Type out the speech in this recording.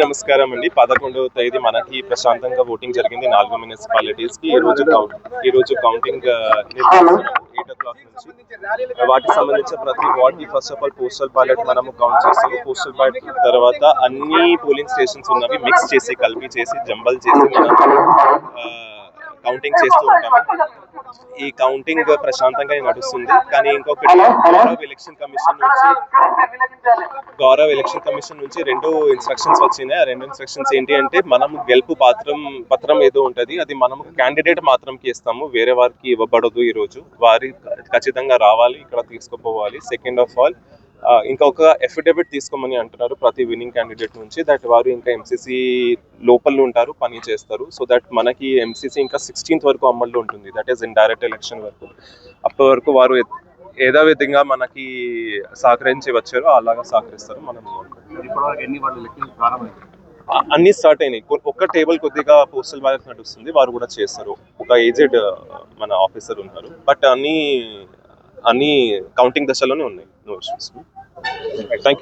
నమస్కారం అండి. 11వ తేదీ మనకి ప్రశాంతంగా ఓటింగ్ జరిగింది 4 మున్సిపాలిటీస్ కి. ఈ రోజు కౌంటింగ్ 8 o'clock నుంచి వాటికి సంబంధించిన ప్రతి వార్డ్ కి first of all postal ballot మనము కౌంట్ చేస్తాము. పోస్టల్ బ్యాలెట్ తర్వాత అన్ని పోలింగ్ స్టేషన్స్ ఉన్నవి మిక్స్ చేసి కలిపి చేసి జంబల్ చేసి మనం కౌంటింగ్ చేస్తూ ఉంటాము. ఈ కౌంటింగ్ ప్రశాంతంగా నడుస్తుంది. కానీ ఇంకొకటి గౌరవ ఎలక్షన్ కమిషన్ నుంచి 2 ఇన్స్ట్రక్షన్స్ వచ్చినాయి. ఆ 2 ఇన్స్ట్రక్షన్స్ ఏంటి అంటే, మనం గెలుపు పత్రం ఏదో ఉంటుంది, అది మనం క్యాండిడేట్ మాత్రంకి ఇస్తాము, వేరే వారికి ఇవ్వబడదు. ఈ రోజు వారి ఖచ్చితంగా రావాలి, ఇక్కడ తీసుకుపోవాలి. సెకండ్ ఆఫ్ ఆల్ ఇంకొక ఎఫిడవిట్ తీసుకోమని అంటున్నారు ప్రతి విన్నింగ్ క్యాండిడేట్ నుంచి, దట్ వారు ఇంకా ఎంసీసీ లోపల ఉంటారు, పని చేస్తారు. సో దట్ మనకి ఎంసీసీ ఇంకా 16th వరకు అమల్లో ఉంటుంది, దట్ ఈస్ ఇండైరెక్ట్ ఎలక్షన్ వరకు. అప్పటి వరకు వారు ఏదో విధంగా మనకి సహకరించి వచ్చారో అలాగా సహకరిస్తారు. మనం అన్ని స్టార్ట్ అయినాయి. ఒక్క టేబుల్ కొద్దిగా పోస్టల్ బ్యాలెట్ నడుస్తుంది, వారు కూడా చేస్తారు. ఒక ఏజెడ్ మన ఆఫీసర్ ఉన్నారు, బట్ అన్ని కౌంటింగ్ దశలోనే ఉన్నాయి. No issues. Thank you.